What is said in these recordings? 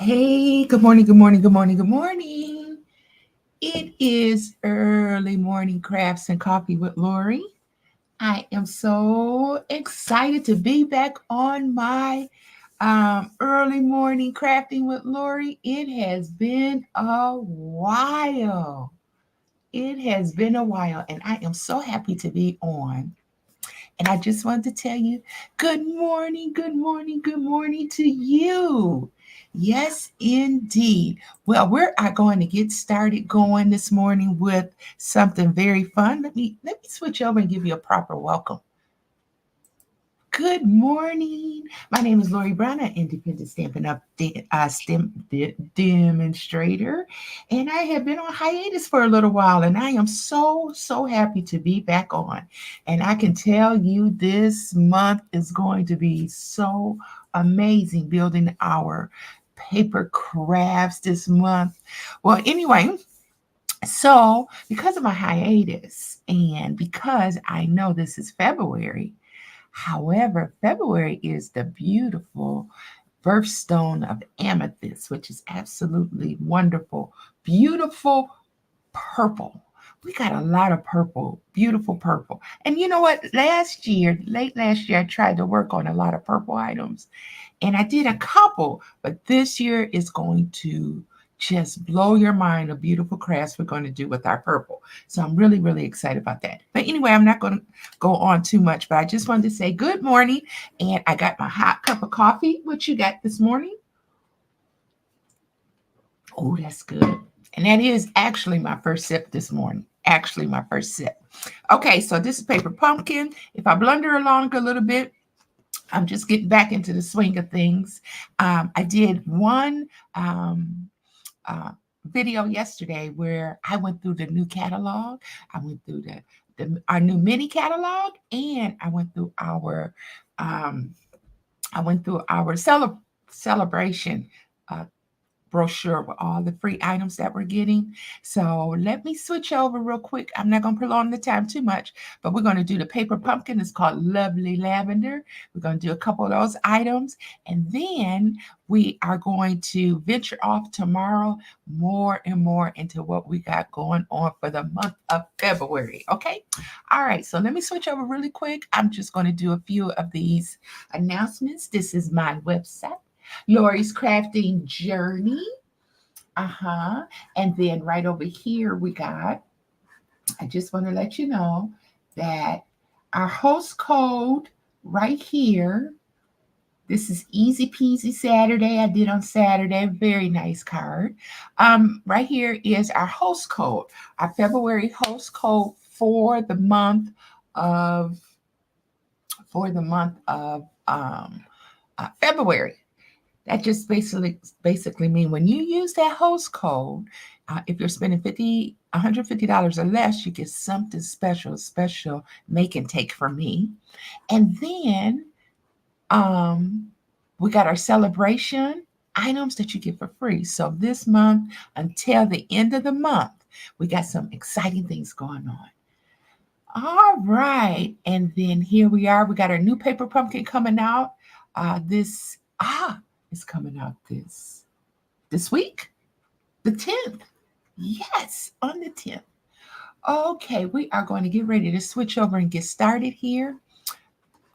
Hey, good morning, good morning, good morning, good morning. It is early morning crafts and coffee with Lorrie. I am so excited to be back on my early morning crafting with Lorrie. It has been a while. It has been a while, and I am so happy to be on. And I just wanted to tell you good morning, good morning, good morning to you. Yes, indeed. Well, we're going to get started going this morning with something very fun. Let me switch over and give you a proper welcome. Good morning. My name is Lorrie Brown, an independent Stampin' Up demonstrator, and I have been on hiatus for a little while, and I am so happy to be back on. And I can tell you this month is going to be so amazing building our paper crafts this month. Well, anyway, so because of my hiatus and because I know this is February, however, February is the beautiful birthstone of amethyst, which is absolutely wonderful, beautiful purple. We got a lot of purple, beautiful purple. And you know what? Late last year, I tried to work on a lot of purple items and I did a couple, but this year is going to just blow your mind of beautiful crafts we're going to do with our purple. So I'm really excited about that. But anyway, I'm not going to go on too much, but I just wanted to say good morning. And I got my hot cup of coffee. What you got this morning? Oh, that's good. And that is actually my first sip this morning. Actually, my first sip. Okay, so this is paper pumpkin. If I blunder along a little bit, I'm just getting back into the swing of things. I did one uh, video yesterday where I went through the new catalog. I went through our new mini catalog, and um, I went through our celebration uh, brochure with all the free items that we're getting. So let me switch over real quick. I'm not going to prolong the time too much, but we're going to do the paper pumpkin. It's called Lovely Lavender. We're going to do a couple of those items. And then we are going to venture off tomorrow more and more into what we got going on for the month of February. Okay. All right. So let me switch over really quick. I'm just going to do a few of these announcements. This is my website, Lorrie's Crafting Journey. Uh-huh. And then right over here, I just want to let you know that our host code right here, this is Easy Peasy Saturday. I did on Saturday. Very nice card. Right here is our host code, our February host code for the month of February. That just basically mean when you use that host code, if you're spending $150 or less, you get something special make and take from me. And then um, we got our celebration items that you get for free. So this month until the end of the month, we got some exciting things going on. All right, and then here we are. We got our new paper pumpkin coming out. This is coming out this week, the 10th. Yes, on the 10th. Okay, we are going to get ready to switch over and get started here.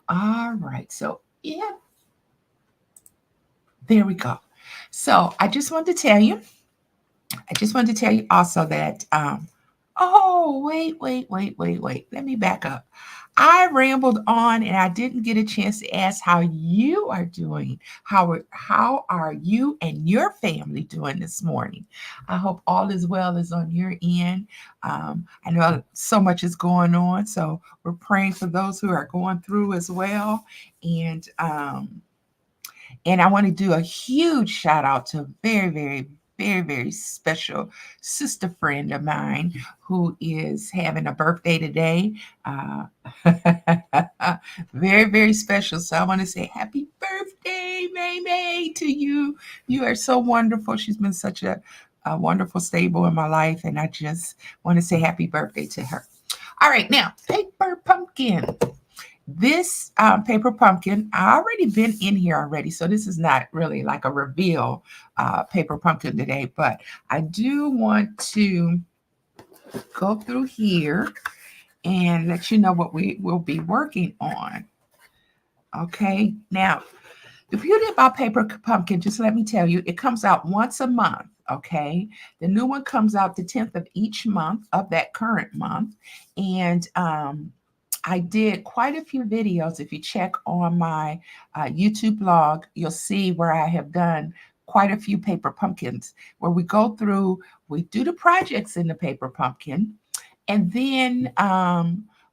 All right, so yeah, there we go. So I just wanted to tell you also that, oh, wait. Let me back up. I rambled on and I didn't get a chance to ask how you are doing. How are you and your family doing this morning? I hope all is well is on your end. I know so much is going on, so we're praying for those who are going through as well. And and I want to do a huge shout out to a very special sister friend of mine who is having a birthday today. Very special. So I want to say happy birthday, May, to you. You are so wonderful. She's been such a wonderful stable in my life. And I just want to say happy birthday to her. All right, now, paper pumpkin. This paper pumpkin, I already been in here already, so this is not really like a reveal paper pumpkin today, but I do want to go through here and let you know what we will be working on. Okay, now the beauty about paper pumpkin, just let me tell you, it comes out once a month. Okay, the new one comes out the 10th of each month of that current month, and I did quite a few videos. If you check on my YouTube blog, you'll see where I have done quite a few paper pumpkins where we go through, we do the projects in the paper pumpkin, and then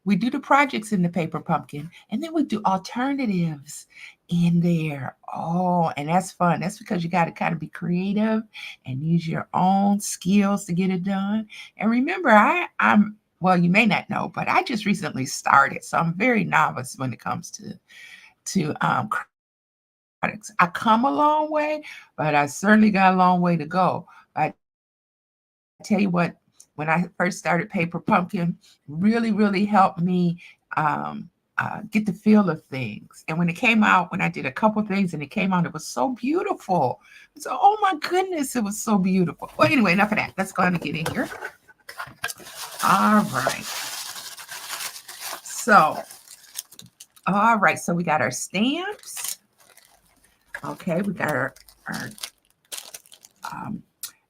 we do the projects in the paper pumpkin, and then we do alternatives in there. Oh, and that's fun. That's because you got to kind of be creative and use your own skills to get it done. And remember, I'm well, you may not know, but I just recently started, so I'm very novice when it comes to products. I come a long way, but I certainly got a long way to go. I tell you what, when I first started Paper Pumpkin, really helped me get the feel of things. And when it came out, when I did a couple things and it came out, it was so beautiful. So, oh my goodness, it was so beautiful. Well, anyway, enough of that. Let's go ahead and get in here. All right. So we got our stamps. Okay, we got our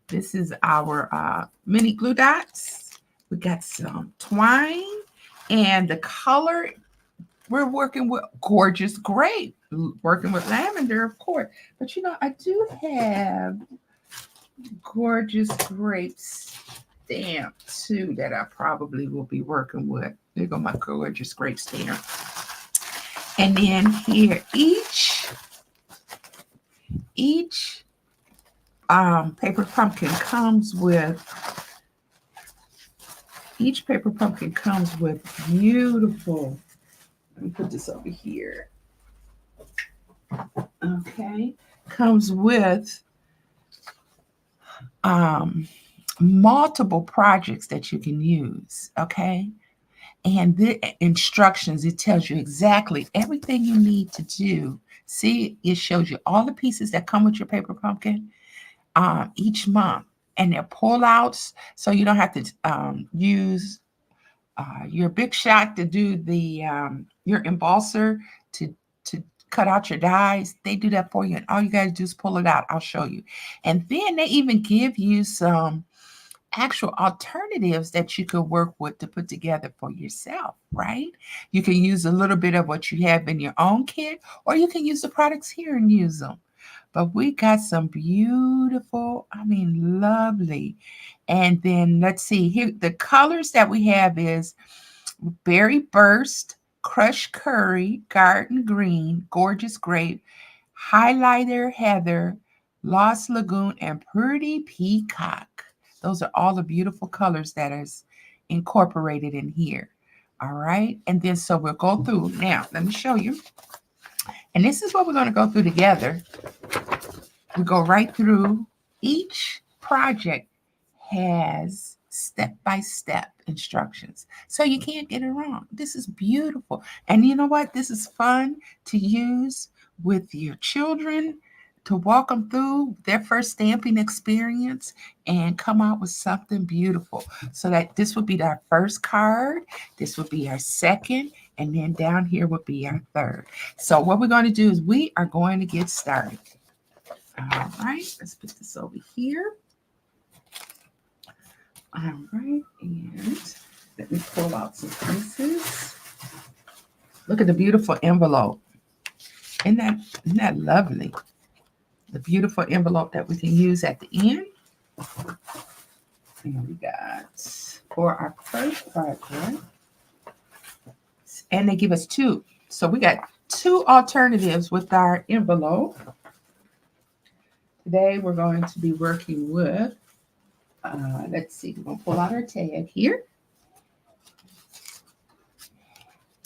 this is our mini glue dots. We got some twine, and the color we're working with gorgeous grape, working with lavender, of course. But you know, I do have gorgeous grape stamp too that I probably will be working with. There go my gorgeous grape stamp. And then here, each paper pumpkin comes with beautiful. Let me put this over here. Okay, comes with multiple projects that you can use. Okay, and the instructions, it tells you exactly everything you need to do. See, it shows you all the pieces that come with your paper pumpkin each month, and they're pull outs, so you don't have to use your big shot to do the your embosser to cut out your dies. They do that for you, and all you got to do is pull it out. I'll show you. And then they even give you some actual alternatives that you could work with to put together for yourself, right? You can use a little bit of what you have in your own kit, or you can use the products here and use them. But we got some beautiful, I mean, lovely. And then let's see here, the colors that we have is Berry Burst, Crushed Curry, Garden Green, Gorgeous Grape, Highlighter Heather, Lost Lagoon, and Pretty Peacock. Those are all the beautiful colors that is incorporated in here. All right. And then so we'll go through. Now, let me show you. And this is what we're going to go through together. We go right through. Each project has step-by-step instructions, so you can't get it wrong. This is beautiful. And you know what? This is fun to use with your children, to walk them through their first stamping experience and come out with something beautiful. So that this would be our first card, this would be our second, and then down here would be our third. So what we're going to do is we are going to get started. All right, let's put this over here. All right, and let me pull out some pieces. Look at the beautiful envelope. Isn't that lovely? The beautiful envelope that we can use at the end. And we got for our first project. And they give us two. So we got two alternatives with our envelope. Today we're going to be working with, let's see, we're going to pull out our tag here.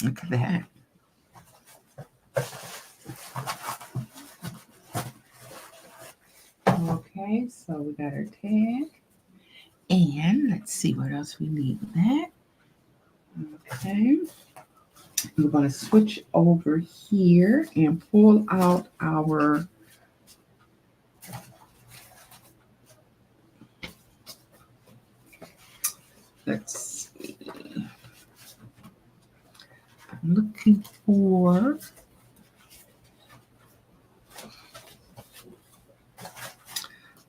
Look at that. Okay, so we got our tag. And let's see what else we need with that. Okay. We're going to switch over here and pull out our let's see. I'm looking for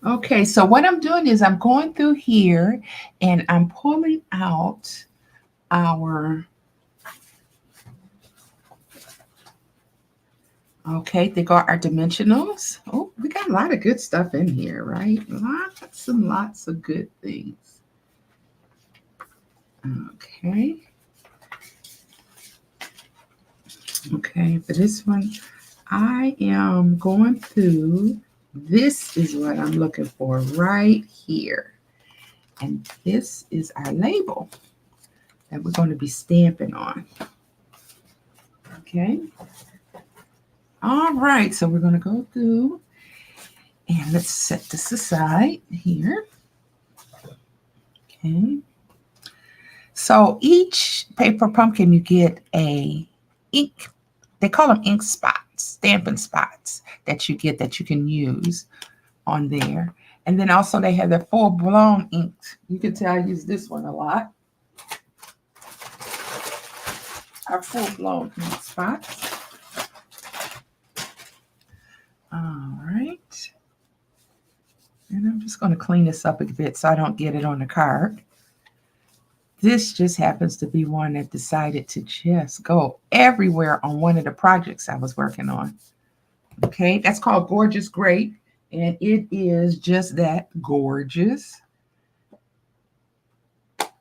okay, so what I'm doing is I'm going through here and I'm pulling out our okay, they got our dimensionals. Oh, we got a lot of good stuff in here, right? Lots and lots of good things. Okay. Okay, for this one, I am going through. This is what I'm looking for right here. And this is our label that we're going to be stamping on. Okay. All right, so we're going to go through and let's set this aside here. Okay. So each paper pumpkin, you get a ink. They call them ink spots, stamping spots that you get that you can use on there. And then also they have their full-blown ink. You can tell I use this one a lot. Our full-blown ink spots. All right. And I'm just going to clean this up a bit so I don't get it on the card. This just happens to be one that decided to just go everywhere on one of the projects I was working on. Okay, that's called Gorgeous Grape, and it is just that gorgeous. And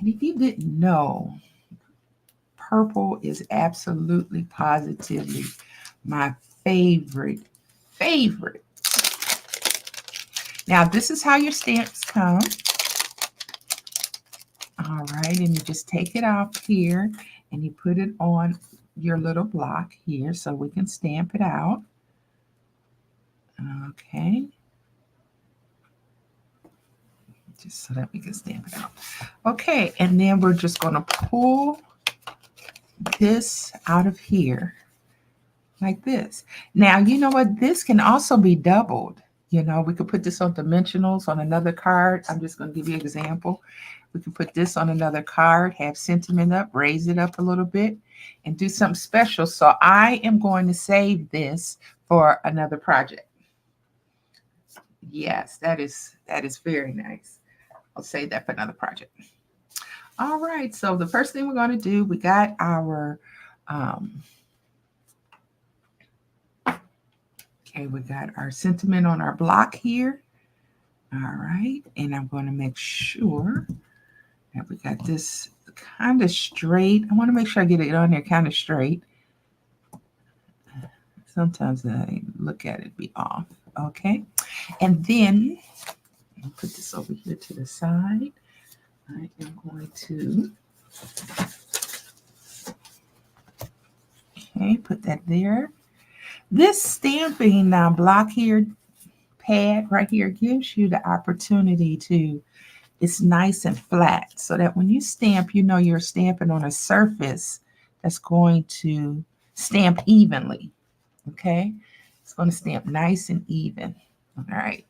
if you didn't know, purple is absolutely positively my favorite. Now, this is how your stamps come. All right, and you just take it off here and you put it on your little block here so we can stamp it out. Okay. Just so that we can stamp it out. Okay, and then we're just going to pull this out of here like this. Now, you know what? This can also be doubled. You know, we could put this on dimensionals on another card. I'm just going to give you an example. We can put this on another card, have sentiment up, raise it up a little bit, and do something special. So I am going to save this for another project. Yes, that is very nice. I'll save that for another project. All right, so the first thing we're going to do, we got our okay, we got our sentiment on our block here. All right, and I'm going to make sure that we got this kind of straight. I want to make sure I get it on there kind of straight. Sometimes I look at it be off. Okay, and then I'll put this over here to the side. I am going to okay, put that there. This stamping block here, pad right here, gives you the opportunity to, it's nice and flat so that when you stamp, you know you're stamping on a surface that's going to stamp evenly. Okay, it's going to stamp nice and even. All right,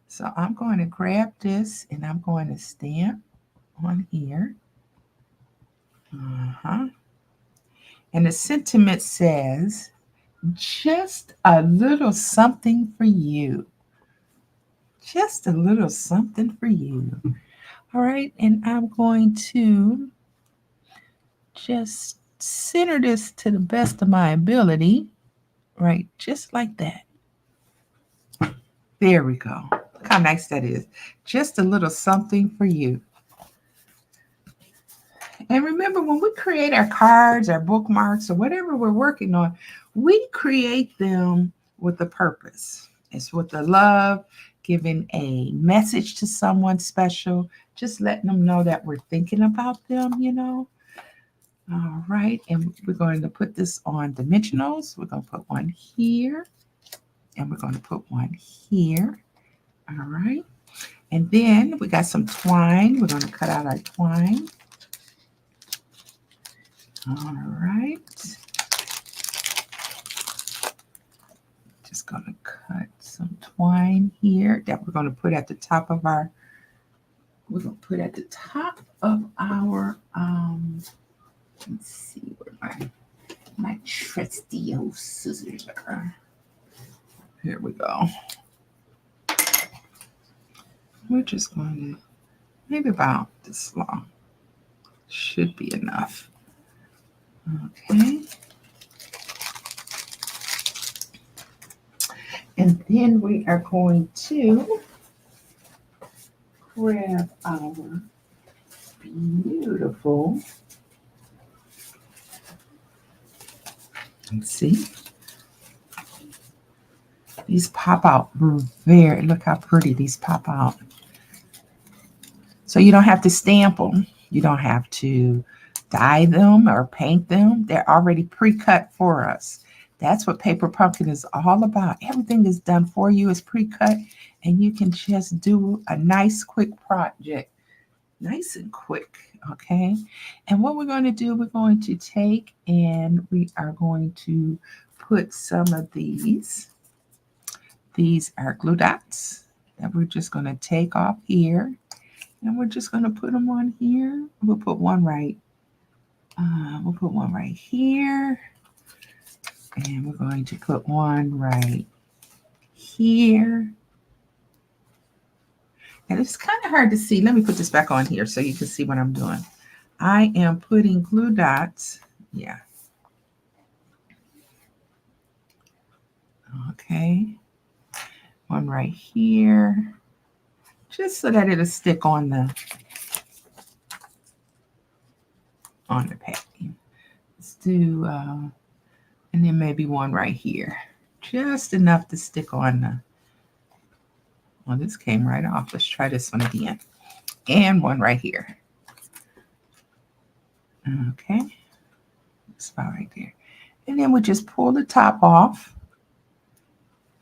so I'm going to grab this and I'm going to stamp on here. And the sentiment says, just a little something for you. Just a little something for you. All right, and I'm going to just center this to the best of my ability, right? Just like that. There we go. Look how nice that is. Just a little something for you. And remember, when we create our cards, our bookmarks, or whatever we're working on, we create them with a purpose. It's with the love, giving a message to someone special, just letting them know that we're thinking about them, you know. All right, and we're going to put this on dimensionals. We're going to put one here, and we're going to put one here. All right. And then we got some twine. We're going to cut out our twine. All right. Just going to cut some twine here that we're going to put at the top of our, let's see where my trusty old scissors are. Here we go. We're just going to, maybe about this long. Should be enough. Okay. And then we are going to grab our beautiful, let's see, these pop out very, look how pretty these pop out. So you don't have to stamp them. You don't have to dye them or paint them. They're already pre-cut for us. That's what Paper Pumpkin is all about. Everything is done for you. It's pre-cut, and you can just do a nice, quick project. Nice and quick, okay? And what we're going to do, we're going to take and we are going to put some of these. These are glue dots that we're just going to take off here. And we're just going to put them on here. We'll put one right. We'll put one right here. And we're going to put one right here. And it's kind of hard to see. Let me put this back on here so you can see what I'm doing. I am putting glue dots. Yeah. Okay. One right here. Just so that it'll stick on the packing. Let's do, and then maybe one right here. Just enough to stick on the, well, this came right off. Let's try this one again. And one right here. Okay. That's about right there. And then we just pull the top off.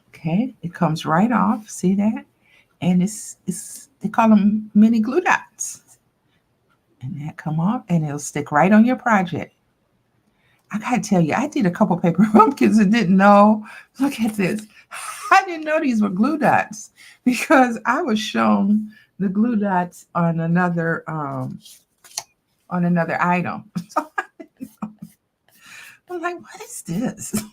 Okay. It comes right off. See that? And it's they call them mini glue dots. And that come off and it'll stick right on your project. I gotta tell you, I did a couple paper pumpkins and didn't know. Look at this. I didn't know these were glue dots because I was shown the glue dots on another item. So I'm like, what is this?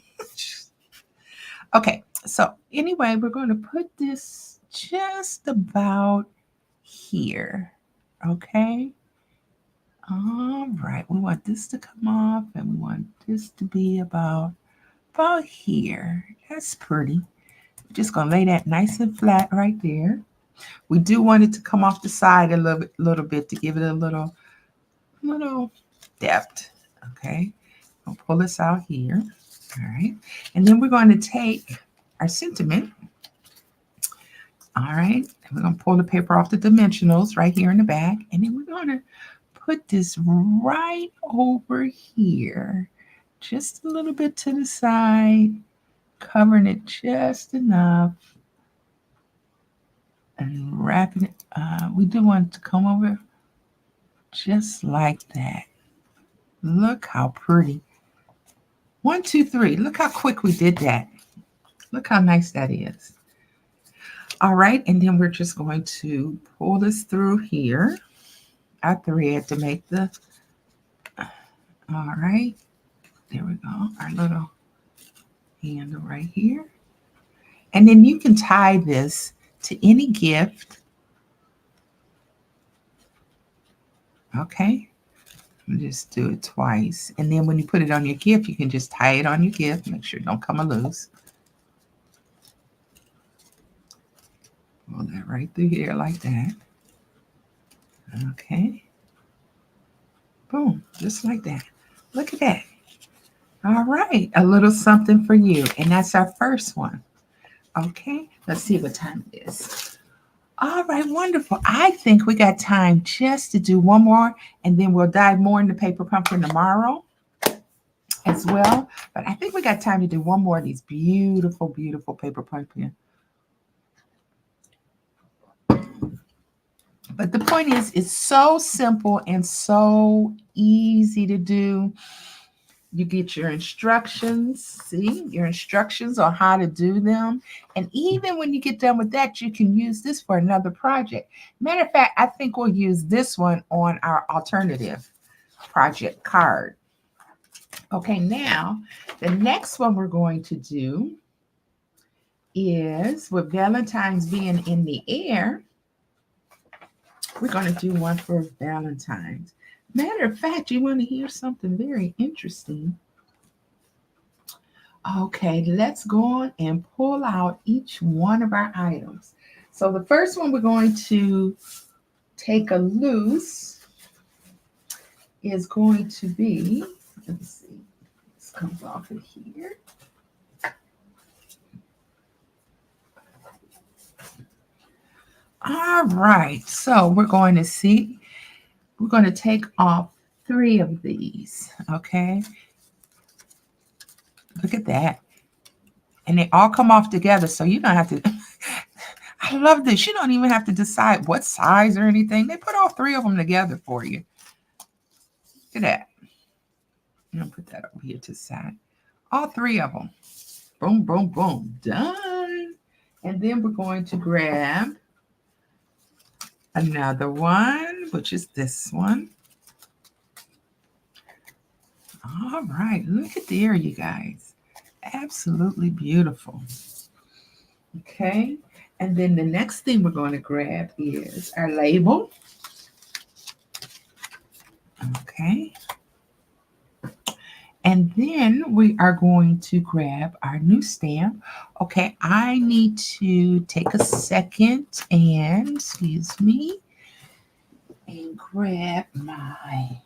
Okay, so anyway, we're going to put this just about here. Okay. All right, we want this to come off and we want this to be about here. That's pretty. We're just gonna lay that nice and flat right there. We do want it to come off the side a little bit to give it a little depth. Okay, I'll pull this out here. All right, and then we're going to take our sentiment. All right, and we're gonna pull the paper off the dimensionals right here in the back, and then we're gonna put this right over here, just a little bit to the side, covering it just enough, and wrapping it. We do want it to come over just like that. Look how pretty. 1, 2, 3. Look how quick we did that. Look how nice that is. All right, and then we're just going to pull this through here. Our thread to make the, all right, there we go, our little handle right here. And then you can tie this to any gift. Okay, just do it twice. And then when you put it on your gift, you can just tie it on your gift. Make sure it don't come loose. Pull that right through here like that. Okay. Boom, just like that. Look at that. All right, a little something for you. And that's our first one. Okay, let's see what time it is. All right, wonderful. I think we got time just to do one more, and then we'll dive more into paper pumpkin tomorrow as well. But I think we got time to do one more of these beautiful, beautiful paper pumpkin. But the point is, it's so simple and so easy to do. You get your instructions, see your instructions on how to do them. And even when you get done with that, you can use this for another project. Matter of fact, I think we'll use this one on our alternative project card. Okay, now the next one we're going to do is, with Valentine's being in the air, we're going to do one for Valentine's. Matter of fact, you want to hear something very interesting? Okay, let's go on and pull out each one of our items. So the first one we're going to take a loose is going to be, let's see, this comes off of here. All right, so we're going to take off 3 of these, okay? Look at that. And they all come off together, so you don't have to, I love this. You don't even have to decide what size or anything. They put all 3 of them together for you. Look at that. I'm going to put that over here to the side. All 3 of them. Boom, boom, boom. Done. And then we're going to grab another one, which is this one. All right. Look at there, you guys. Absolutely beautiful. Okay. And then the next thing we're going to grab is our label. Okay. And then we are going to grab our new stamp. Okay, I need to take a second and, excuse me, and grab my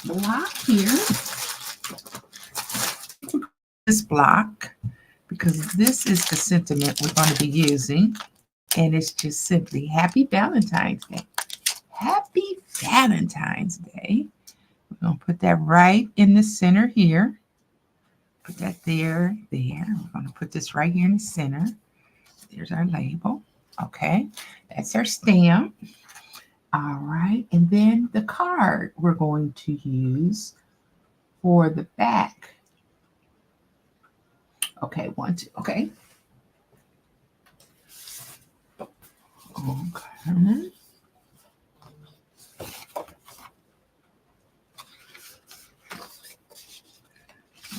block here. This block, because this is the sentiment we're going to be using. And it's just simply Happy Valentine's Day. Happy Valentine's Day. We're going to put that right in the center here. Put that there. We're going to put this right here in the center. There's our label. Okay, that's our stamp. All right, and then the card we're going to use for the back. Okay, 1, 2, okay. Okay.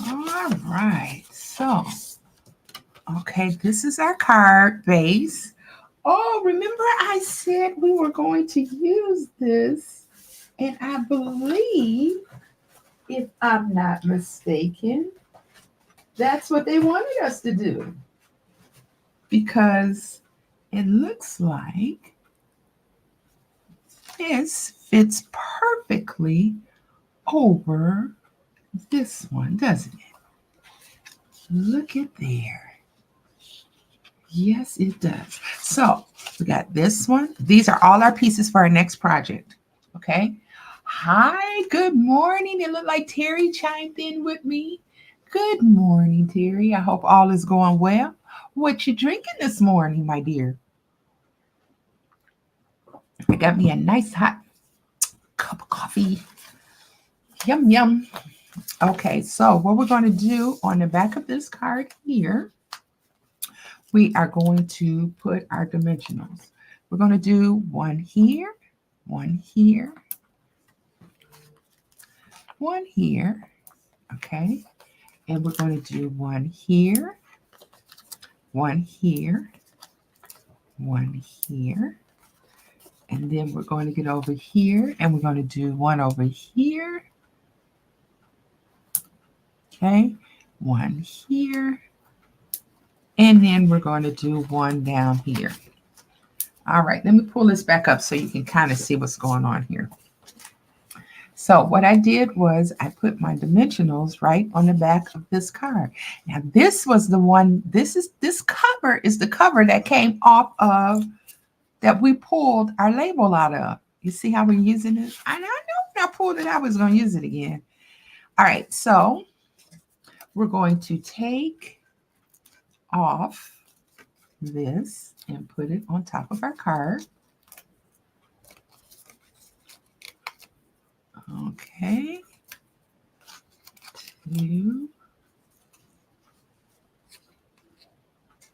All right, so, okay, this is our card base. Oh, remember I said we were going to use this, and I believe, if I'm not mistaken, that's what they wanted us to do, because it looks like this fits perfectly over this one, doesn't it? Look at there. Yes, it does. So we got this one. These are all our pieces for our next project. Okay. Hi, good morning. It looked like Terry chimed in with me. Good morning, Terry. I hope all is going well. What you drinking this morning, my dear? I got me a nice hot cup of coffee. Yum, yum. Okay, so what we're going to do on the back of this card here, we are going to put our dimensionals. We're going to do one here, one here, one here, okay? And we're going to do one here, one here, one here. And then we're going to get over here and we're going to do one over here. Okay, one here. And then we're going to do one down here. All right, let me pull this back up so you can kind of see what's going on here. So what I did was I put my dimensionals right on the back of this card. Now this was the one, this cover is the cover that came off of, that we pulled our label out of. You see how we're using it? I know when I pulled it, I was going to use it again. All right, so we're going to take off this and put it on top of our card. Okay. 2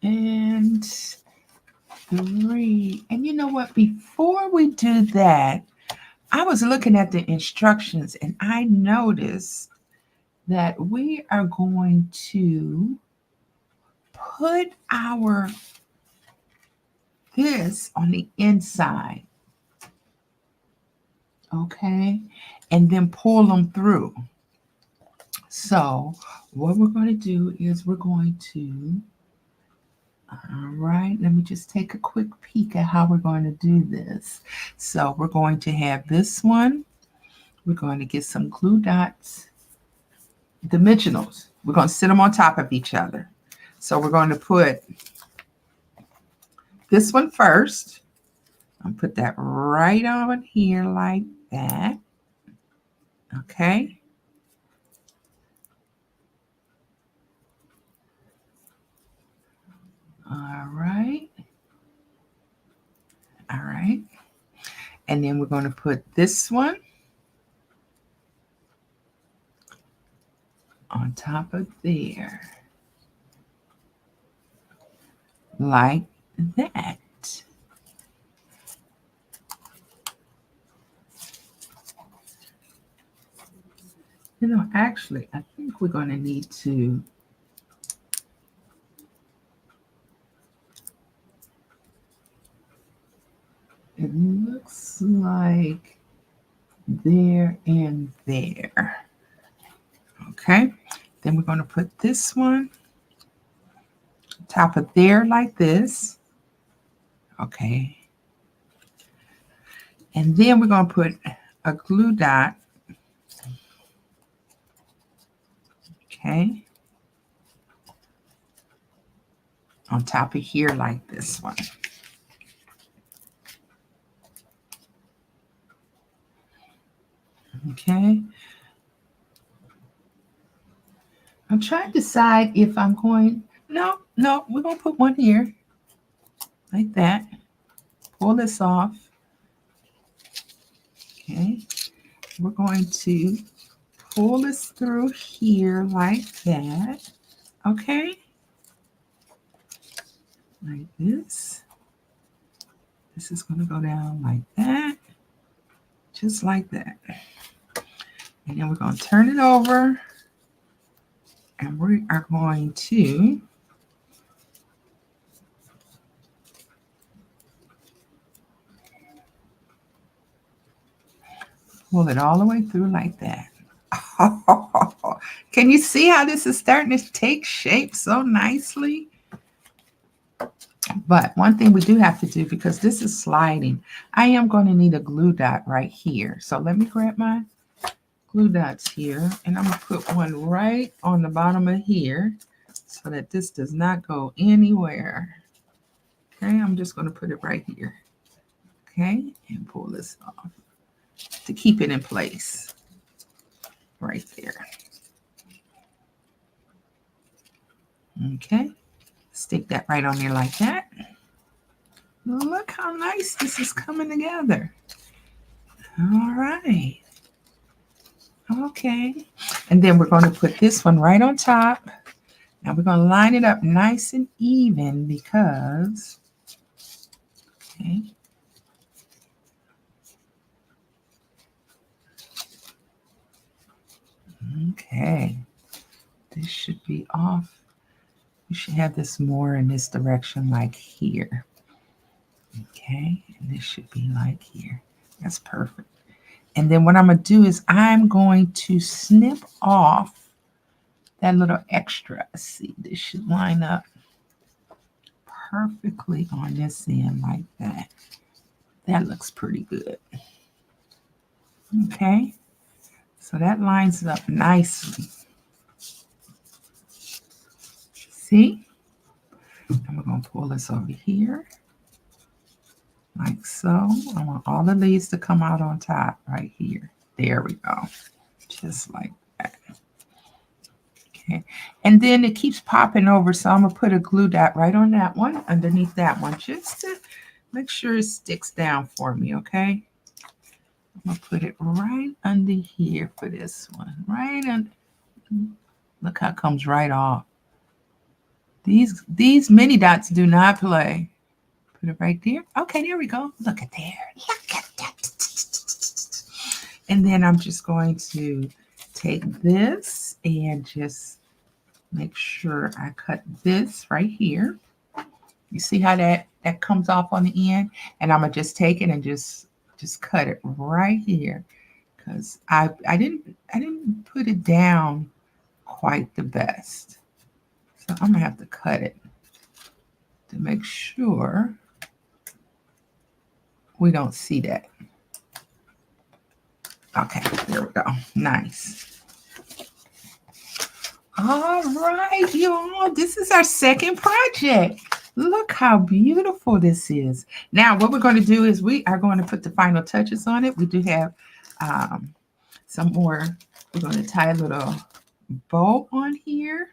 and 3. And you know what? Before we do that, I was looking at the instructions and I noticed that we are going to put this on the inside, okay, and then pull them through. So what we're going to do is we're going to, all right, let me just take a quick peek at how we're going to do this. So we're going to have this one. We're going to get some glue dots, dimensionals. We're going to sit them on top of each other. So we're going to put this one first. I'll put that right on here like that. Okay. All right. All right. And then we're going to put this one on top of there. Like that. You know, actually, I think we're going to need to it looks like there and there. Okay. Then we're going to put this one on top of there like this. Okay. And then we're going to put a glue dot. Okay. On top of here like this one. Okay. I'm trying to decide if I'm going, no, we're going to put one here like that. Pull this off. Okay. We're going to pull this through here like that. Okay. Like this. This is going to go down like that. Just like that. And then we're going to turn it over. And we are going to pull it all the way through like that. Can you see how this is starting to take shape so nicely? But one thing we do have to do, because this is sliding, I am going to need a glue dot right here. So let me grab my glue dots here, and I'm going to put one right on the bottom of here so that this does not go anywhere. Okay, I'm just going to put it right here. Okay, and pull this off to keep it in place right there. Okay, stick that right on there like that. Look how nice this is coming together. All right. Okay. And then we're going to put this one right on top. Now we're going to line it up nice and even because, okay. Okay. This should be off. We should have this more in this direction like here. Okay. And this should be like here. That's perfect. And then what I'm going to do is I'm going to snip off that little extra. Let's see, this should line up perfectly on this end like that. That looks pretty good. Okay, so that lines up nicely. See? And we're going to pull this over here like so. I want all the leaves to come out on top right here. There we go. Just like that. Okay, and then it keeps popping over, so I'm going to put a glue dot right on that one, underneath that one, just to make sure it sticks down for me, okay? I'm going to put it right under here for this one. Right under. Look how it comes right off. These mini dots do not play. Put it right there. Okay, there we go. Look at there. Look at that. And then I'm just going to take this and just make sure I cut this right here. You see how that comes off on the end? And I'm gonna just take it and just cut it right here, because I didn't put it down quite the best. So I'm gonna have to cut it to make sure we don't see that. Okay, there we go. Nice. All right, y'all. This is our second project. Look how beautiful this is. Now, what we're going to do is we are going to put the final touches on it. We do have some more. We're going to tie a little bow on here.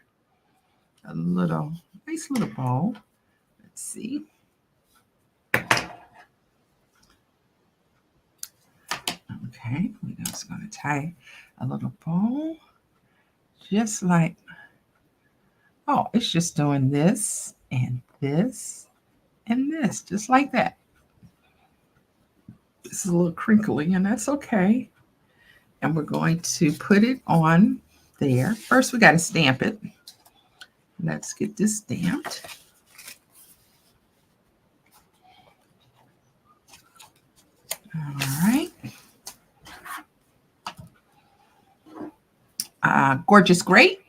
A little, nice little bow. Let's see. Okay, we're just going to tie a little bow. Just like, oh, it's just doing this and this and this, just like that. This is a little crinkly, and that's okay. And we're going to put it on there. First, we got to stamp it. Let's get this stamped. All right. Gorgeous, great.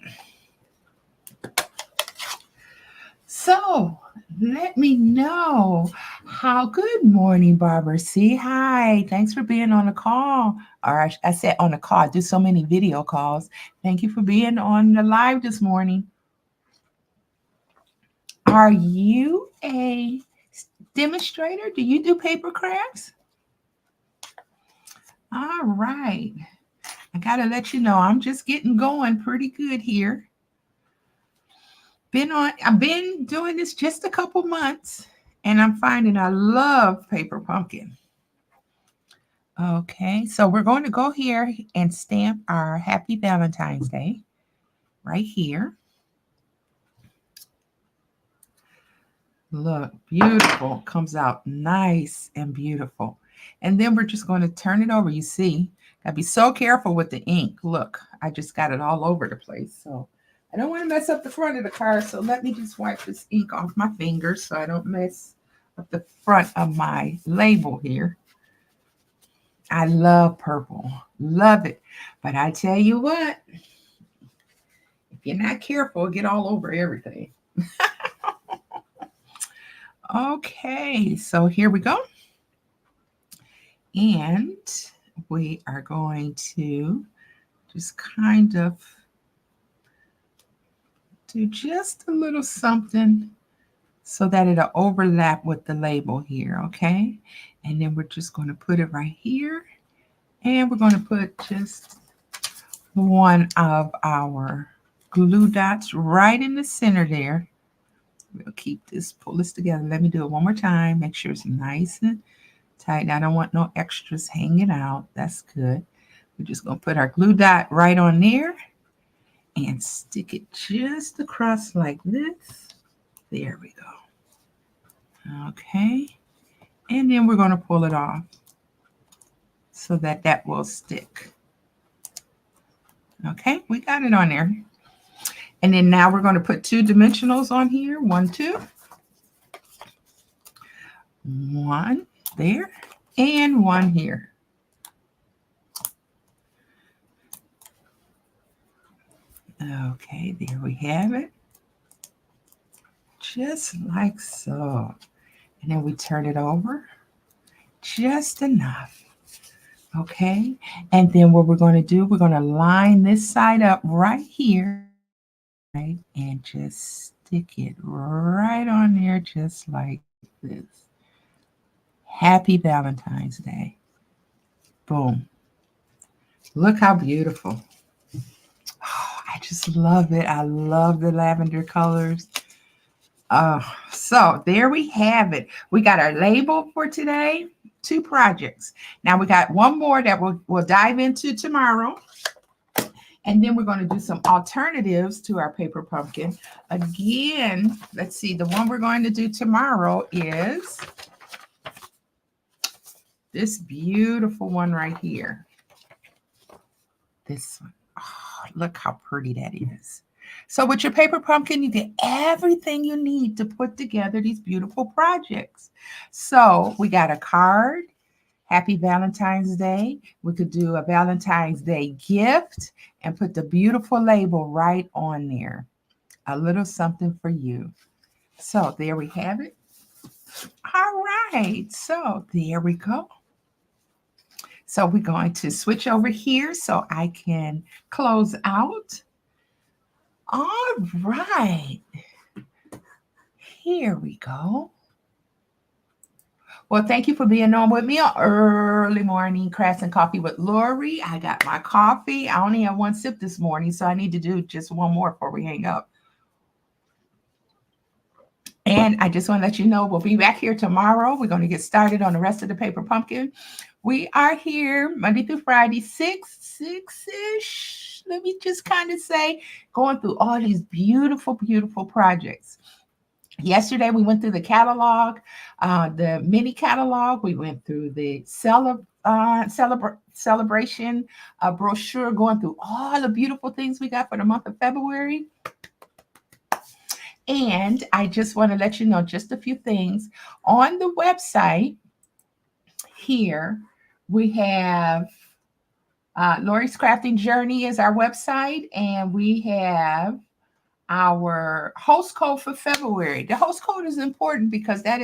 So let me know how. Good morning, Barbara C. Hi, thanks for being on the call. Or I said on the call. I do so many video calls. Thank you for being on the live this morning. Are you a demonstrator? Do you do paper crafts? All right. I got to let you know, I'm just getting going pretty good here. I've been doing this just a couple months, and I'm finding I love paper pumpkin. Okay, so we're going to go here and stamp our Happy Valentine's Day right here. Look, beautiful. Comes out nice and beautiful. And then we're just going to turn it over. You see, gotta be so careful with the ink. Look, I just got it all over the place. So I don't want to mess up the front of the card. So let me just wipe this ink off my fingers so I don't mess up the front of my label here. I love purple. Love it. But I tell you what, if you're not careful, it'll get all over everything. Okay, so here we go. And we are going to just kind of do just a little something so that it'll overlap with the label here, okay? And then we're just going to put it right here. And we're going to put just one of our glue dots right in the center there. We'll keep this, pull this together. Let me do it one more time. Make sure it's nice and tight. I don't want no extras hanging out. That's good. We're just going to put our glue dot right on there and stick it just across like this. There we go. Okay. And then we're going to pull it off so that that will stick. Okay, we got it on there. And then now we're going to put 2 dimensionals on here. 1, 2. 1 there and 1 here. Okay, there we have it. Just like so. And then we turn it over just enough. Okay, and then what we're going to do, we're going to line this side up right here, right, and just stick it right on there just like this. Happy Valentine's Day. Boom. Look how beautiful. Oh, I just love it. I love the lavender colors. So there we have it. We got our label for today. 2 projects. Now we got one more that we'll dive into tomorrow. And then we're going to do some alternatives to our paper pumpkin. Again, let's see, the one we're going to do tomorrow is this beautiful one right here. This one. Oh, look how pretty that is. So with your paper pumpkin, you get everything you need to put together these beautiful projects. So we got a card. Happy Valentine's Day. We could do a Valentine's Day gift and put the beautiful label right on there. A little something for you. So there we have it. All right. So there we go. So we're going to switch over here so I can close out. All right. Here we go. Well, thank you for being on with me on early morning crafts and coffee with Lorrie. I got my coffee. I only have one sip this morning, so I need to do just one more before we hang up. And I just want to let you know we'll be back here tomorrow. We're going to get started on the rest of the paper pumpkin. We are here Monday through Friday, 6-ish. Let me just kind of say, going through all these beautiful, beautiful projects. Yesterday, we went through the catalog, the mini catalog. We went through the celebration brochure, going through all the beautiful things we got for the month of February. And I just want to let you know just a few things. On the website here, we have Lorrie's Crafting Journey is our website, and we have our host code for February. The host code is important because that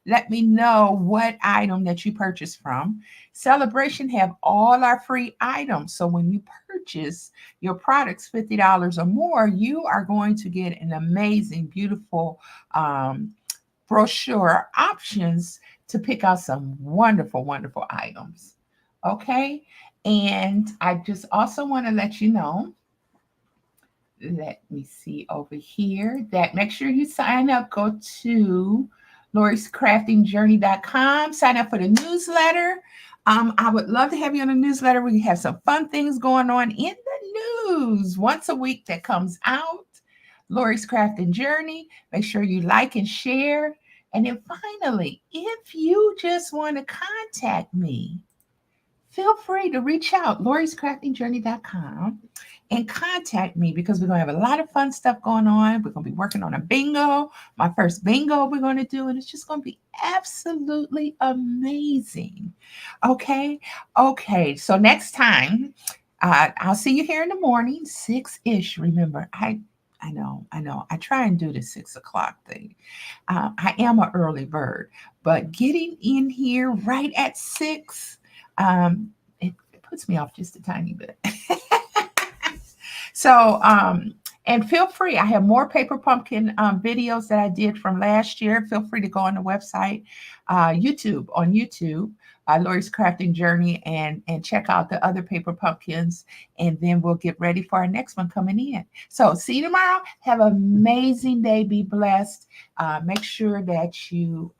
let me know what item that you purchased from. Celebration have all our free items. So when you purchase your products $50 or more, you are going to get an amazing, beautiful brochure options to pick out some wonderful, wonderful items. Okay. And I just also want to let you know, let me see over here, that make sure you sign up. Go to lorriescraftingjourney.com, sign up for the newsletter. I would love to have you on the newsletter. We have some fun things going on in the news once a week that comes out. Lorrie's Crafting Journey. Make sure you like and share. And then finally, if you just want to contact me, feel free to reach out, lorriescraftingjourney.com, and contact me, because we're going to have a lot of fun stuff going on. We're going to be working on a bingo, my first bingo we're going to do, and it's just going to be absolutely amazing. Okay. So next time, I'll see you here in the morning, 6-ish. Remember, I know. I try and do the 6 o'clock thing. I am an early bird, but getting in here right at 6, it puts me off just a tiny bit. So, and feel free, I have more paper pumpkin videos that I did from last year. Feel free to go on the website, on YouTube, Lorrie's Crafting Journey, and check out the other paper pumpkins. And then we'll get ready for our next one coming in. So see you tomorrow. Have an amazing day. Be blessed. Make sure that you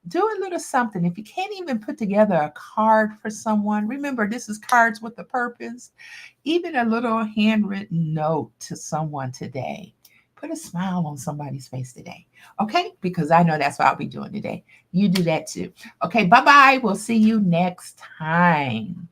do a little something. If you can't even put together a card for someone, remember, this is Cards with a Purpose. Even a little handwritten note to someone today. Put a smile on somebody's face today. Okay? Because I know that's what I'll be doing today. You do that too. Okay, bye-bye. We'll see you next time.